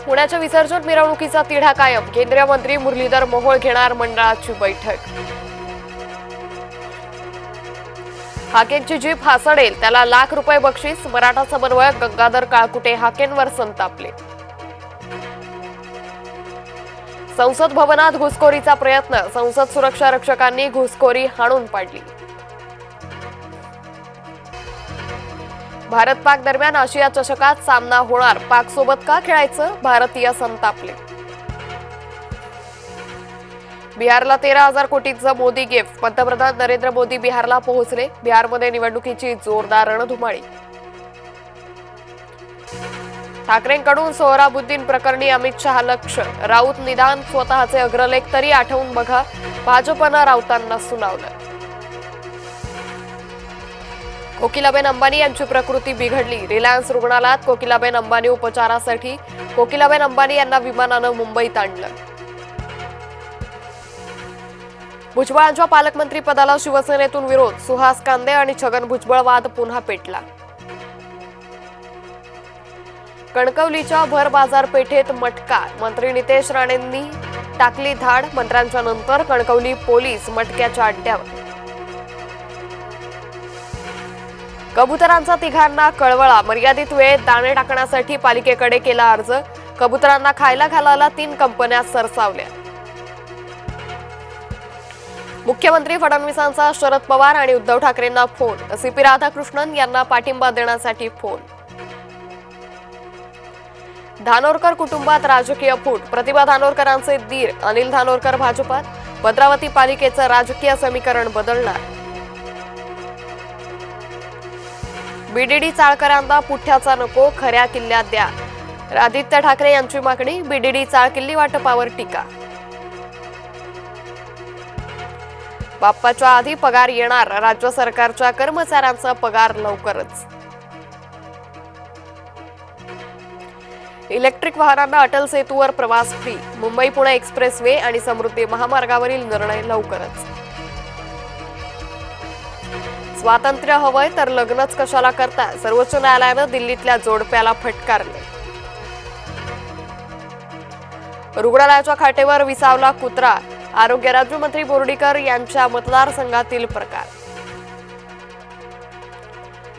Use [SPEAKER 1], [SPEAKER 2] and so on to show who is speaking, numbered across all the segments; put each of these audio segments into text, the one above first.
[SPEAKER 1] पुण्याच्या विसर्जन मिरवणुकीचा तिढा कायम. केंद्रीय मंत्री मुरलीधर मोहोळ घेणार मंडळाची बैठक. हाकेंची जीप हासडेल त्याला लाख रुपये बक्षीस. मराठा समन्वयक गंगाधर काळकुटे हाकेंवर संतापले. संसद भवनात घुसखोरीचा प्रयत्न. संसद सुरक्षा रक्षकांनी घुसखोरी हाणून पाडली. भारत पाक दरम्यान आशिया चषकात सामना होणार. पाक सोबत का खेळायचं? भारतीय संतापले. बिहारला 13,000 कोटींचं मोदी गिफ्ट. पंतप्रधान नरेंद्र मोदी बिहारला पोहोचले. बिहारमध्ये निवडणुकीची जोरदार रणधुमाळी. ठाकरेंकडून सोहराबुद्दीन प्रकरणी अमित शहा लक्ष. राऊत निदान स्वतःचे अग्रलेख तरी आठवून बघा. भाजपनं राऊतांना सुनावलं. कोकिलाबेन अंबानी यांची प्रकृती बिघडली. रिलायन्स रुग्णालयात कोकिलाबेन अंबानी उपचारासाठी. कोकिलाबेन अंबानी यांना विमानानं मुंबईत आणलं. भुजबळांच्या पालकमंत्री पदाला शिवसेनेतून विरोध. सुहास कांदे आणि छगन भुजबळ वाद पुन्हा पेटला. कणकवलीच्या भर बाजारपेठेत मटका. मंत्री नितेश राणेंनी टाकली धाड. मंत्र्यांच्या नंतर कणकवली पोलीस मटक्याच्या अड्ड्यावर. कबुतरांचा तिघांना कळवळा. मर्यादित वेळेत दाणे टाकण्यासाठी पालिकेकडे केला अर्ज. कबुतरांना खायला घालायला 3 कंपन्या सरसावल्या. मुख्यमंत्री फडणवीसांचा शरद पवार आणि उद्धव ठाकरेंना फोन. सीपी राधाकृष्णन यांना पाठिंबा देण्यासाठी फोन. धानोरकर कुटुंबात राजकीय फूट. प्रतिभा धानोरकरांचे दीर अनिल धानोरकर भाजपात. भद्रावती पालिकेचं राजकीय समीकरण बदलणार. बीडीडी चाळकरांना पुठ्याचा नको. खऱ्या किल्ल्यात द्या. आदित्य ठाकरे यांची मागणी. बीडीडी चाळ किल्ली वाटपावर टीका. बाप्पाच्या आधी पगार येणार. राज्य सरकारच्या कर्मचाऱ्यांचा पगार लवकरच. इलेक्ट्रिक वाहनांना अटल सेतूवर प्रवास free. Mumbai Pune express way आणि समृद्धी महामार्गावरील निर्णय लवकरच. स्वातंत्र्य हवंय तर लग्नच कशाला करता. सर्वोच्च न्यायालयानं दिल्लीतल्या जोडप्याला फटकारले. रुग्णालयाच्या खाटेवर विसावला कुत्रा. आरोग्य राज्यमंत्री बोर्डीकर यांच्या मतदारसंघातील प्रकार.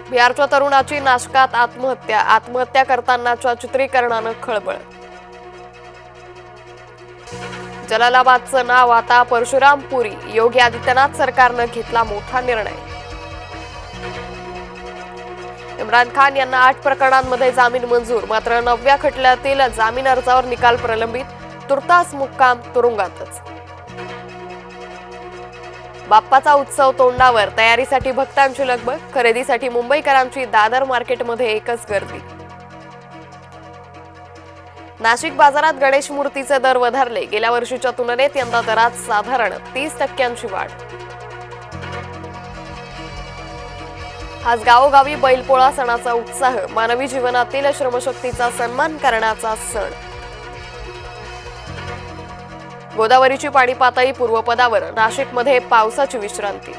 [SPEAKER 1] बिहारच्या तरुणाची नाशकात आत्महत्या. आत्महत्या करतानाच्या चित्रीकरणानं खळबळ. जलालाबादचं नाव आता परशुरामपुरी. योगी आदित्यनाथ सरकारनं घेतला मोठा निर्णय. इम्रान खान यांना 8 प्रकरणांमध्ये जामीन मंजूर. मात्र 9व्या खटल्यातील जामीन अर्जावर निकाल प्रलंबित. तुर्तास मुक्काम तुरुंगातच. बाप्पाचा उत्सव तोंडावर. तयारीसाठी भक्तांची लगबग. खरेदीसाठी मुंबईकरांची दादर मार्केटमध्ये एकच गर्दी. नाशिक बाजारात गणेश मूर्तीचे दर वधारले. गेल्या वर्षीच्या तुलनेत यंदा दरात साधारण 30% वाढ. आज गावोगावी बैलपोळा सणाचा उत्साह. मानवी जीवनातील श्रमशक्तीचा सन्मान करण्याचा सण. गोदावरीची पाणी पातळी पूर्वपदावर. नाशिकमध्ये पावसाची विश्रांती.